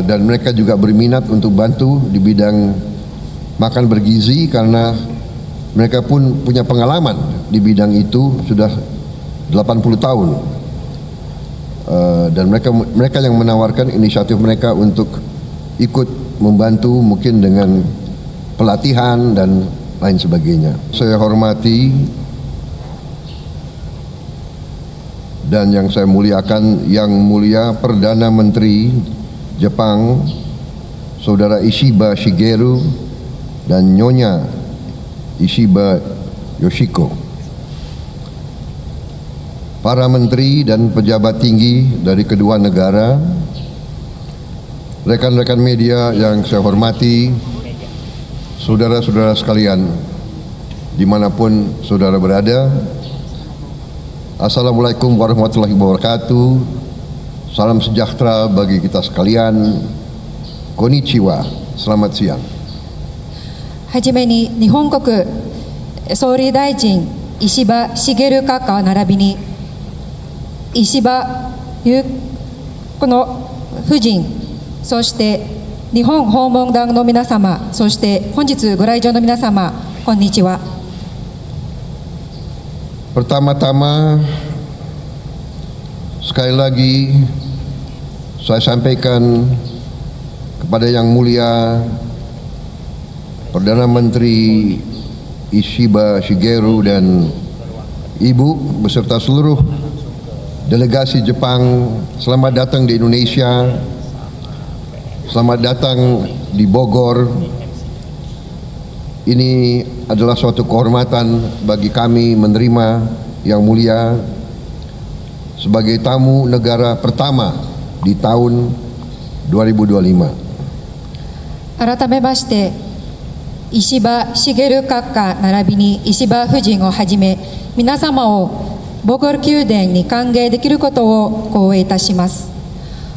dan mereka juga berminat untuk bantu di bidang makan bergizi karena mereka pun punya pengalaman di bidang itu sudah 80 tahun. Dan mereka yang menawarkan inisiatif mereka untuk ikut membantu mungkin dengan pelatihan dan lain sebagainya. Saya hormati dan yang saya muliakan Yang Mulia Perdana Menteri Jepang, Saudara Ishiba Shigeru dan Nyonya Ishiba Yoshiko, para menteri dan pejabat tinggi dari kedua negara, rekan-rekan media yang saya hormati, saudara-saudara sekalian, dimanapun saudara berada, Assalamualaikum warahmatullahi wabarakatuh. Salam sejahtera bagi kita sekalian. Konnichiwa. Selamat siang. はじめに日本国総理大臣石破茂閣下並びに石破裕子の夫人、そして日本訪問団の皆様、そして本日ご来場の皆様、こんにちは。Pertama-tama, sekali lagi saya sampaikan kepada Yang Mulia Perdana Menteri Ishiba Shigeru dan Ibu beserta seluruh delegasi Jepang, selamat datang di Indonesia, selamat datang di Bogor. Ini adalah suatu kehormatan bagi kami menerima Yang Mulia sebagai tamu negara pertama di tahun 2025. 改めまして石破茂閣下並びに石破夫人をはじめ皆様をボゴール宮殿に歓迎できることを光栄いたします。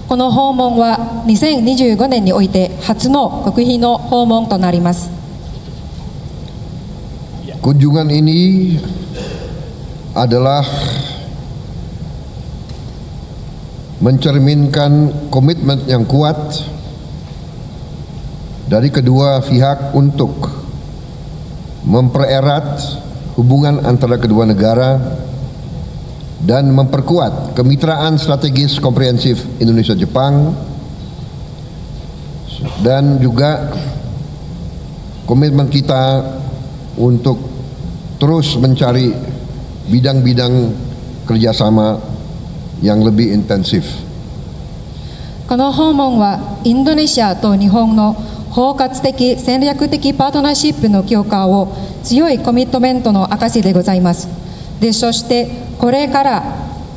この訪問は2025年において初の国賓の訪問となります。 Kunjungan ini adalah mencerminkan komitmen yang kuat dari kedua pihak untuk mempererat hubungan antara kedua negara dan memperkuat kemitraan strategis komprehensif Indonesia-Jepang, dan juga komitmen kita untuk terus mencari bidang-bidang kerjasama yang lebih intensif. この訪問はインドネシアと日本の包括的戦略的パートナーシップの強化を強いコミットメントの証でございます。で、そしてこれから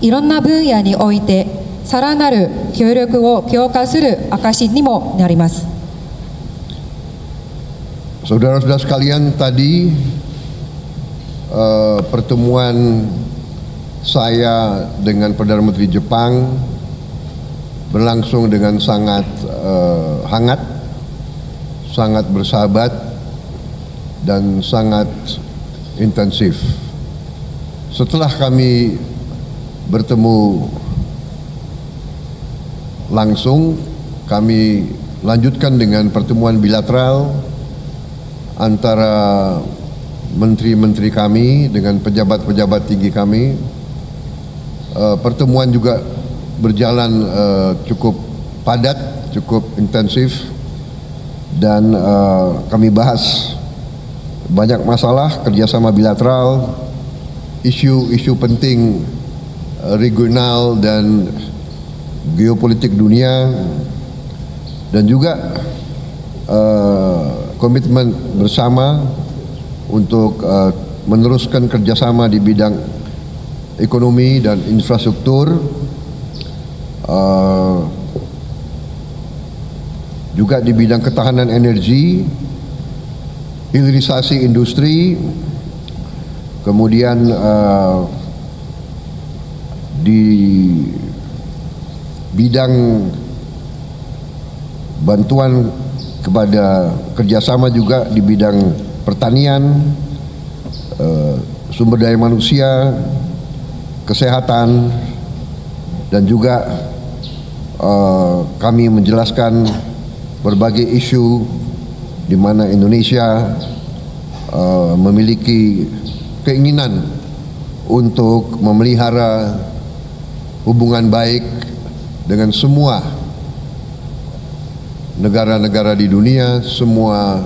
いろんな分野においてさらなる協力を強化する証にもなります。 Saudara-saudara sekalian, tadi pertemuan saya dengan Perdana Menteri Jepang berlangsung dengan sangat hangat, sangat bersahabat, dan sangat intensif. Setelah kami bertemu langsung, kami lanjutkan dengan pertemuan bilateral antara menteri-menteri kami dengan pejabat-pejabat tinggi kami. Pertemuan juga berjalan cukup padat, cukup intensif, dan kami bahas banyak masalah kerjasama bilateral, isu-isu penting regional dan geopolitik dunia, dan juga komitmen bersama untuk meneruskan kerjasama di bidang ekonomi dan infrastruktur, juga di bidang ketahanan energi, hilirisasi industri, kemudian di bidang bantuan kepada kerjasama juga di bidang pertanian, sumber daya manusia, kesehatan, dan juga kami menjelaskan berbagai isu di mana Indonesia memiliki keinginan untuk memelihara hubungan baik dengan semua negara-negara di dunia, semua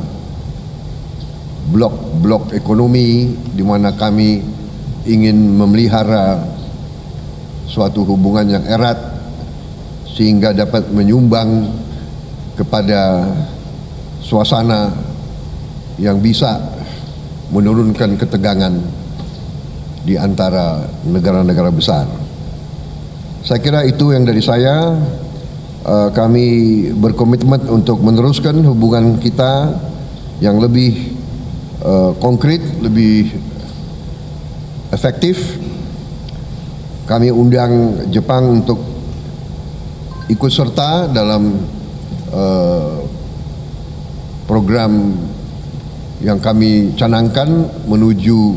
blok-blok ekonomi di mana kami ingin memelihara suatu hubungan yang erat sehingga dapat menyumbang kepada suasana yang bisa menurunkan ketegangan di antara negara-negara besar. Saya kira itu yang dari saya. Kami berkomitmen untuk meneruskan hubungan kita yang lebih konkret, lebih efektif. Kami undang Jepang untuk ikut serta dalam program yang kami canangkan menuju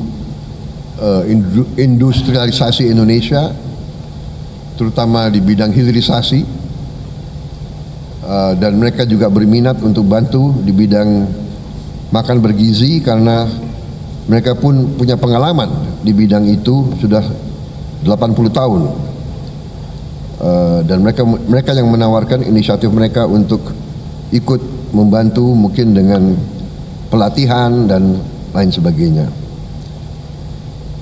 industrialisasi Indonesia, terutama di bidang hilirisasi, dan mereka juga berminat untuk bantu di bidang makan bergizi karena mereka pun punya pengalaman di bidang itu sudah 80 tahun, dan mereka yang menawarkan inisiatif mereka untuk ikut membantu mungkin dengan pelatihan dan lain sebagainya.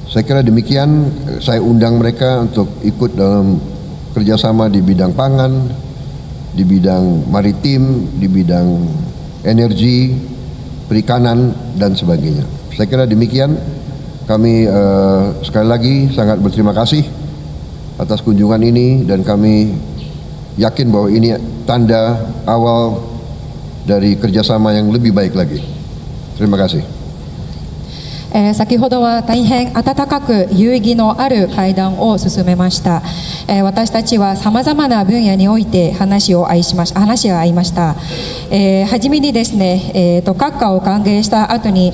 Saya kira demikian. Saya undang mereka untuk ikut dalam kerjasama di bidang pangan, di bidang maritim, di bidang energi, perikanan dan sebagainya. Saya kira demikian. Kami sekali lagi sangat berterima kasih atas kunjungan ini dan kami yakin bahwa ini tanda awal dari kerjasama yang lebih baik lagi. Terima kasih. 先ほどは大変温かく有意義のある会談を進めました。私たちはさまざまな分野において話し合いました。はじめにですね、閣下を歓迎した後に、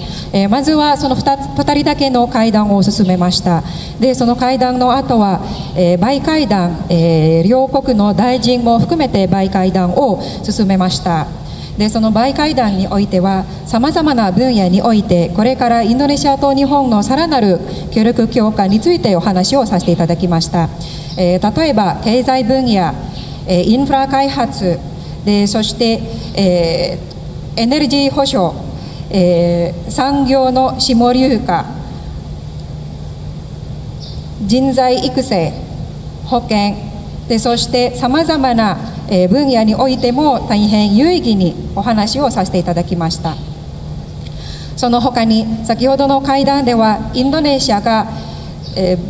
まずはその2人だけの会談を進めました。でその会談の後は、バイ会談、両国の大臣も含めてバイ会談を進めました。でそのバイ会談においてはさまざまな分野においてこれからインドネシアと日本のさらなる協力強化についてお話をさせていただきました。例えば経済分野、インフラ開発でそして、エネルギー保障、産業の下流化、人材育成、保険でそしてさまざまな分野においても大変有意義にお話をさせていただきました。その他に先ほどの会談ではインドネシアが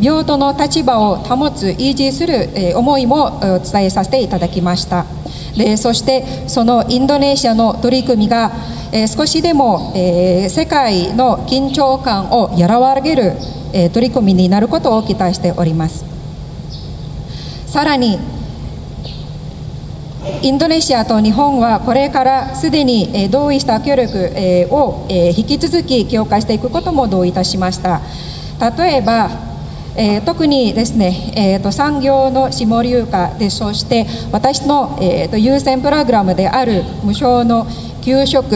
平等の立場を保つ維持する思いも伝えさせていただきました。でそしてそのインドネシアの取り組みが少しでも世界の緊張感を和らげる取り組みになることを期待しております。さらにインドネシアと日本はこれからすでに同意した協力を引き続き強化していくことも同意いたしました。例えば特にですね、産業の下流化でそして私の優先プログラムである無償の給食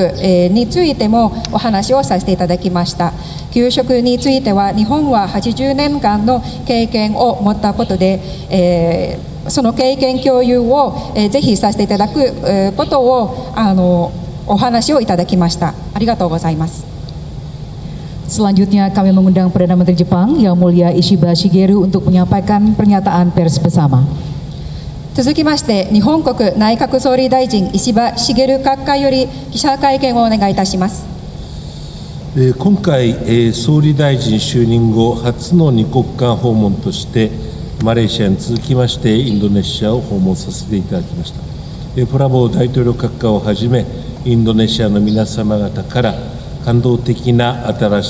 についてもお話をさせていただきました。給食については日本は80年間の経験を持ったことで、その経験共有をぜひさせていただくことをお話をいただきました。ありがとうございます。Selanjutnya kami mengundang Perdana Menteri Jepang Yang Mulia Ishiba Shigeru untuk menyampaikan pernyataan pers bersama. 続きまして日本国内閣総理大臣石破茂閣下より記者会見をお願いいたします。今回、総理大臣就任後初の2国間訪問としてマレーシアに続きましてインドネシアを訪問させていただきました。プラボー大統領閣下をはじめインドネシアの皆様方から感動的な温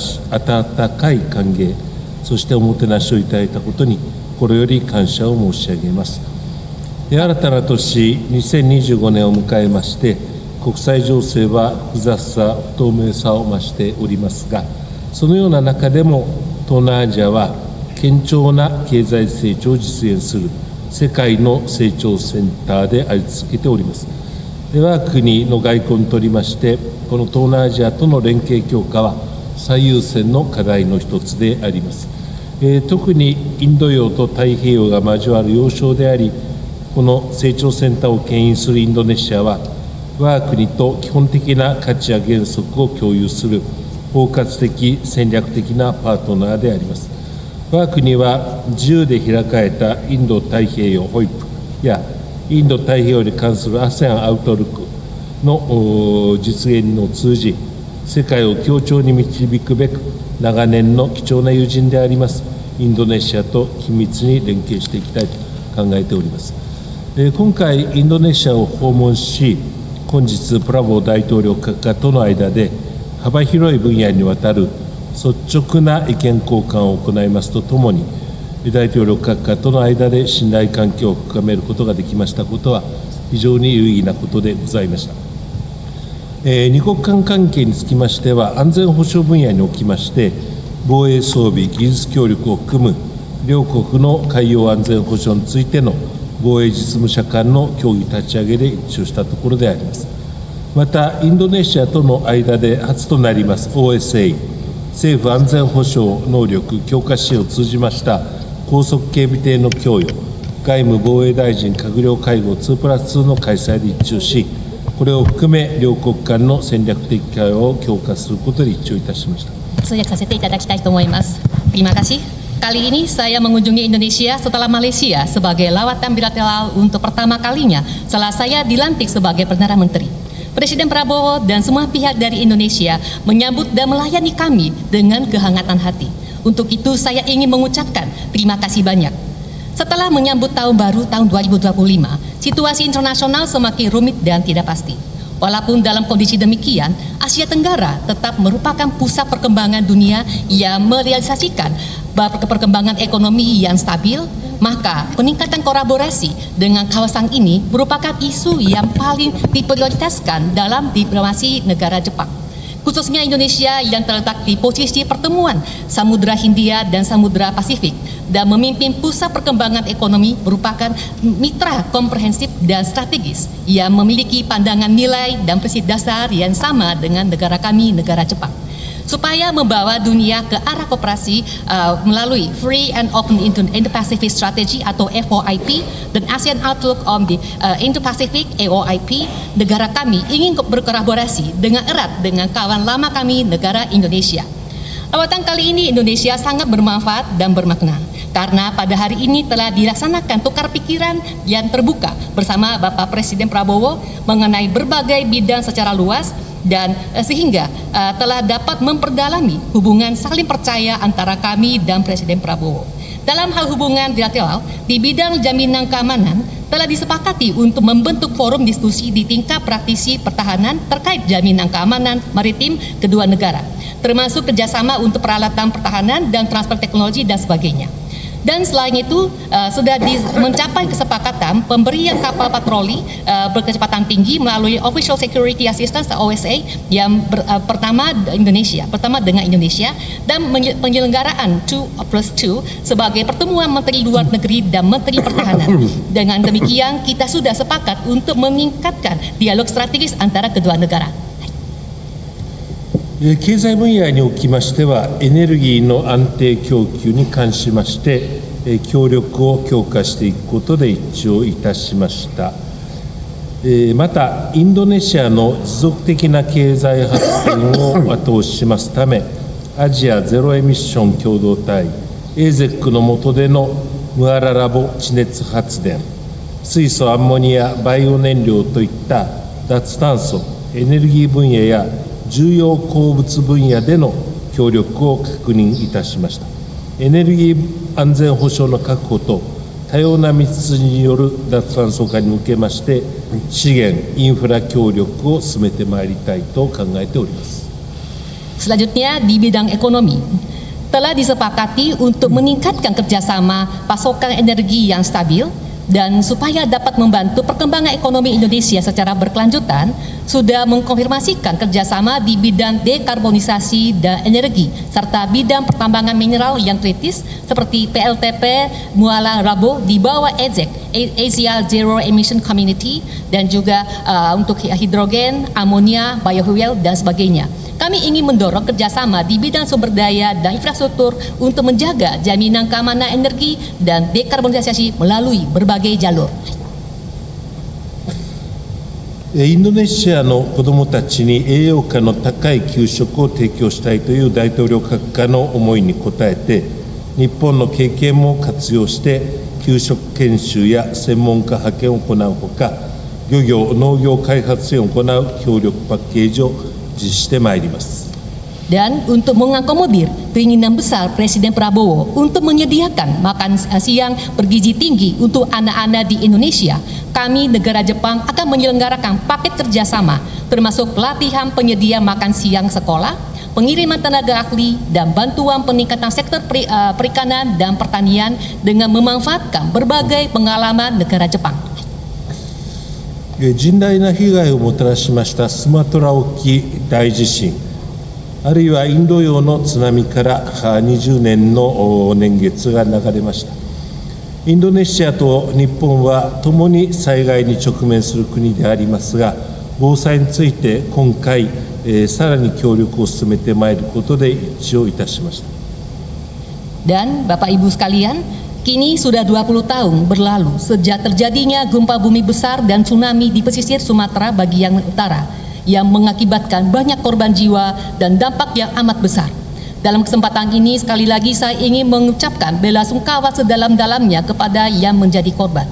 かい歓迎、そしておもてなしをいただいたことに心より感謝を申し上げます。新たな年2025年を迎えまして国際情勢は複雑さ、不透明さを増しておりますが、そのような中でも東南アジアは堅調な経済成長を実現する世界の成長センターであり続けております。我が国の外交にとりまして、この東南アジアとの連携強化は最優先の課題の一つであります。特にインド洋と太平洋が交わる要衝であり、この成長センターを牽引するインドネシアは、我が国と基本的な価値や原則を共有する包括的戦略的なパートナーであります。我が国は自由で開かれたインド太平洋ホイップやインド太平洋に関する ASEAN アウトルックの実現を通じ、世界を協調に導くべく長年の貴重な友人でありますインドネシアと緊密に連携していきたいと考えております。今回インドネシアを訪問し、本日プラボー大統領閣下との間で幅広い分野にわたる率直な意見交換を行いますとともに、大統領閣下との間で信頼関係を深めることができましたことは非常に有意義なことでございました。二国間関係につきましては、安全保障分野におきまして防衛装備技術協力を含む両国の海洋安全保障についての防衛実務者間の協議立ち上げで一致をしたところであります。またインドネシアとの間で初となります OSA 政府安全保障能力強化支援を通じました高速警備艇の供与、外務防衛大臣閣僚会合2+2の開催で一致をし、これを含め両国間の戦略的対話を強化することで一致をいたしました。通訳させていただきたいと思います。Terima kasih. Kali ini saya mengunjungi Indonesia setelah Malaysia sebagai lawatan bilateral untuk pertama kalinya setelah saya dilantik sebagai Perdana Menteri. Presiden Prabowo dan semua pihak dari Indonesia menyambut dan melayani kami dengan kehangatan hati. Untuk itu saya ingin mengucapkan terima kasih banyak. Setelah menyambut tahun baru tahun 2025, situasi internasional semakin rumit dan tidak pasti. Walaupun dalam kondisi demikian, Asia Tenggara tetap merupakan pusat perkembangan dunia yang merealisasikan perkembangan ekonomi yang stabil, maka peningkatan kolaborasi dengan kawasan ini merupakan isu yang paling diprioritaskan dalam diplomasi negara Jepang. Khususnya Indonesia yang terletak di posisi pertemuan Samudra Hindia dan Samudra Pasifik dan memimpin pusat perkembangan ekonomi merupakan mitra komprehensif dan strategis yang memiliki pandangan nilai dan prinsip dasar yang sama dengan negara kami, negara Jepang. Supaya membawa dunia ke arah kooperasi melalui Free and Open Indo-Pacific Strategy atau FOIP dan ASEAN Outlook on the Indo-Pacific AOIP, negara kami ingin berkolaborasi dengan erat dengan kawan lama kami, negara Indonesia. Lawatan kali ini Indonesia sangat bermanfaat dan bermakna karena pada hari ini telah dilaksanakan tukar pikiran yang terbuka bersama Bapak Presiden Prabowo mengenai berbagai bidang secara luas dan sehingga telah dapat memperdalami hubungan saling percaya antara kami dan Presiden Prabowo. Dalam hal hubungan bilateral di bidang jaminan keamanan telah disepakati untuk membentuk forum diskusi di tingkat praktisi pertahanan terkait jaminan keamanan maritim kedua negara, termasuk kerjasama untuk peralatan pertahanan dan transfer teknologi dan sebagainya. Dan selain itu sudah mencapai kesepakatan pemberian kapal patroli berkecepatan tinggi melalui Official Security Assistance OSA yang pertama dengan Indonesia dan penyelenggaraan 2+2 sebagai pertemuan Menteri Luar Negeri dan Menteri Pertahanan. Dengan demikian kita sudah sepakat untuk meningkatkan dialog strategis antara kedua negara. 経済分野におきましては、エネルギーの安定供給に関しまして、協力を強化していくことで一致をいたしました。また、インドネシアの持続的な経済発展を後押ししますため、アジアゼロエミッション共同体 AZEC の下でのムアララボ地熱発電、水素アンモニアバイオ燃料といった脱炭素エネルギー分野や重要鉱物分野での協力を確認いたしました。エネルギー安全保障の確保と多様な道筋による脱炭素化に向けまして資源インフラ協力を進めてまいりたいと考えております。 Selanjutnya di bidang ekonomi telah disepakati untuk meningkatkan kerjasama pasokan energi yang stabil, Dan supaya dapat membantu perkembangan ekonomi Indonesia secara berkelanjutan, sudah mengkonfirmasikan kerjasama di bidang dekarbonisasi dan energi, serta bidang pertambangan mineral yang kritis seperti PLTP Muara Rabo di bawah AZEC, Asia Zero Emission Community, dan juga untuk hidrogen, amonia, biofuel, dan sebagainya. Kami ingin mendorong kerjasama di bidang sumber daya dan infrastruktur untuk menjaga jaminan keamanan energi dan dekarbonisasi melalui berbagai jalur. インドネシアの子どもたちに栄養価の高い給食を提供したいという大統領閣下の思いに応えて、日本の経験も活用して給食研修や専門家派遣を行うほか、漁業・農業開発支援を行う協力パッケージを実施してまいります。 Dan untuk mengakomodir keinginan besar Presiden Prabowo untuk menyediakan makan siang bergizi tinggi untuk anak-anak di Indonesia, kami negara Jepang akan menyelenggarakan paket kerjasama termasuk pelatihan penyedia makan siang sekolah, pengiriman tenaga ahli, dan bantuan peningkatan sektor perikanan dan pertanian dengan memanfaatkan berbagai pengalaman negara Jepang. 甚大な被害をもたらしましたスマトラ沖大地震、あるいはインド洋の津波から20年の年月が流れました。インドネシアと日本はともに災害に直面する国でありますが、防災について今回、さらに協力を進めてまいることで一致をいたしました。 Dan Bapak Ibu sekalian, kini sudah 20 tahun berlalu sejak terjadinya gempa bumi besar dan tsunami di pesisir Sumatera bagian utara yang mengakibatkan banyak korban jiwa dan dampak yang amat besar. Dalam kesempatan ini sekali lagi saya ingin mengucapkan belasungkawa sedalam-dalamnya kepada yang menjadi korban.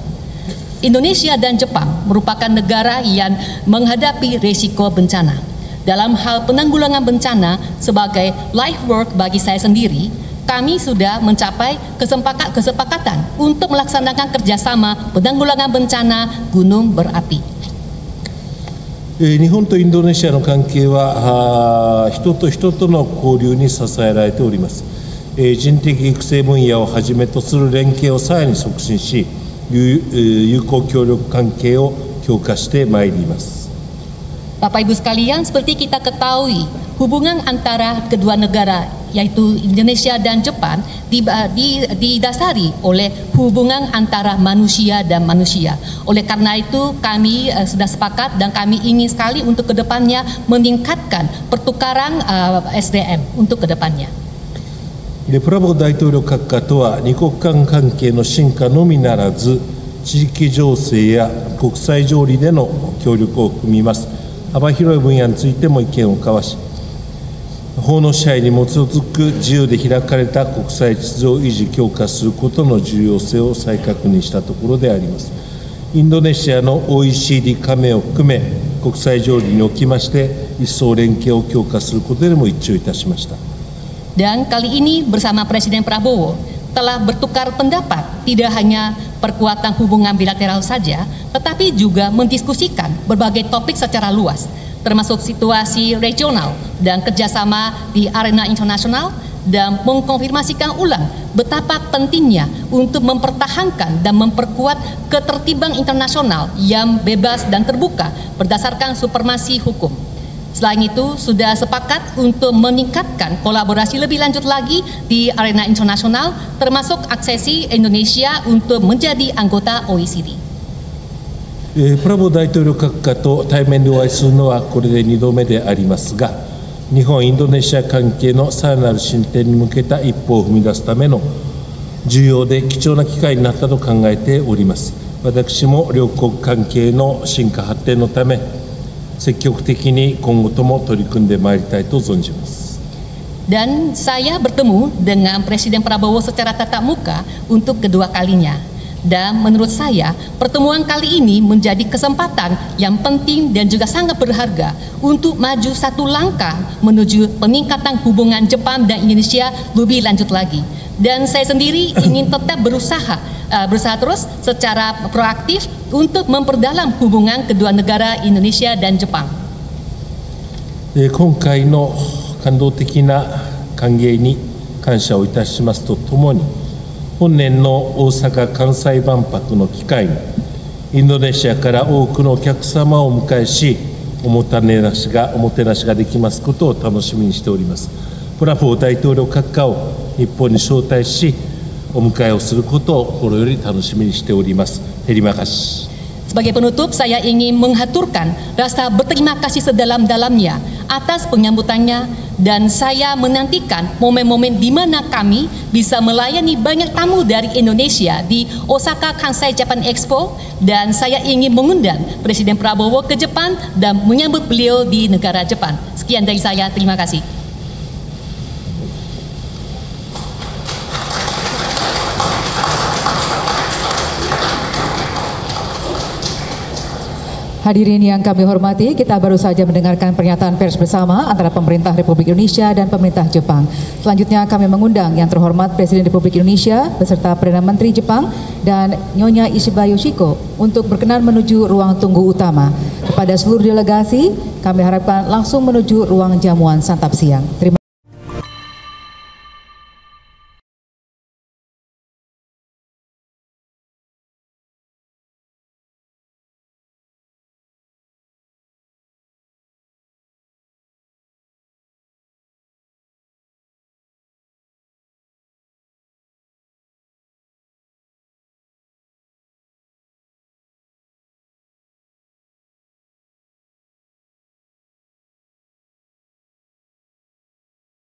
Indonesia dan Jepang merupakan negara yang menghadapi risiko bencana. Dalam hal penanggulangan bencana sebagai life work bagi saya sendiri, kami sudah mencapai kesepakatan untuk melaksanakan kerjasama penanggulangan bencana gunung berapi. 日本とインドネシアの関係は人と人との交流に支えられております。人的育成分野をはじめとする連携をさらに促進し、友好協力関係を強化してまいります。 Bapak Ibu sekalian, seperti kita ketahui, hubungan antara kedua negara yaitu Indonesia dan Jepang didasari oleh hubungan antara manusia dan manusia. Oleh karena itu kami sudah sepakat dan kami ingin sekali untuk kedepannya meningkatkan pertukaran SDM untuk kedepannya. プラボ大統領閣下とは二国間関係の深化のみならず、地域情勢や国際条理での協力を含みます幅広い分野についても意見を交わし、法の支配に基づく自由で開かれた国際秩序を維持強化することの重要性を再確認したところであります。インドネシアの OECD 加盟を含め国際条理におきまして一層連携を強化することでも一致をいたしました。 Dan kali ini bersama Presiden Prabowo telah bertukar pendapat tidak hanya perkuatan hubungan bilateral saja, tetapi juga mendiskusikan berbagai topik secara luas, termasuk situasi regional dan kerjasama di arena internasional, dan mengkonfirmasikan ulang betapa pentingnya untuk mempertahankan dan memperkuat ketertiban internasional yang bebas dan terbuka berdasarkan supremasi hukum. Selain itu, sudah sepakat untuk meningkatkan kolaborasi lebih lanjut lagi di arena internasional, termasuk aksesi Indonesia untuk menjadi anggota OECD. プラボ大統領閣下と対面でお会いするのはこれで2度目でありますが、日本・インドネシア関係のさらなる進展に向けた一歩を踏み出すための重要で貴重な機会になったと考えております。私も両国関係の進化発展のため、積極的に今後とも取り組んでまいりたいと存じます。 Dan saya bertemu dengan Presiden Prabowo secara tatap muka untuk kedua kalinya. Dan menurut saya, pertemuan kali ini menjadi kesempatan yang penting dan juga sangat berharga untuk maju satu langkah menuju peningkatan hubungan Jepang dan Indonesia lebih lanjut lagi. Dan saya sendiri ingin tetap berusaha terus secara proaktif untuk memperdalam hubungan kedua negara Indonesia dan Jepang. 今回の感動的な歓迎に感謝をいたしますとともに、本年の大阪・関西万博の機会に、インドネシアから多くのお客様をお迎えし、おもてなしができますことを楽しみにしております。プラフォー大統領閣下を日本に招待し、お迎えをすることを心より楽しみにしております。Terima kasih. Sebagai penutup, saya ingin menghaturkan rasa berterima kasih sedalam-dalamnya atas penyambutannya, dan saya menantikan momen-momen di mana kami bisa melayani banyak tamu dari Indonesia di Osaka Kansai Japan Expo, dan saya ingin mengundang Presiden Prabowo ke Jepang dan menyambut beliau di negara Jepang. Sekian dari saya, terima kasih. Hadirin yang kami hormati, kita baru saja mendengarkan pernyataan pers bersama antara pemerintah Republik Indonesia dan pemerintah Jepang. Selanjutnya kami mengundang yang terhormat Presiden Republik Indonesia beserta Perdana Menteri Jepang dan Nyonya Ishiba Yoshiko untuk berkenan menuju ruang tunggu utama. Kepada seluruh delegasi, kami harapkan langsung menuju ruang jamuan santap siang. Terima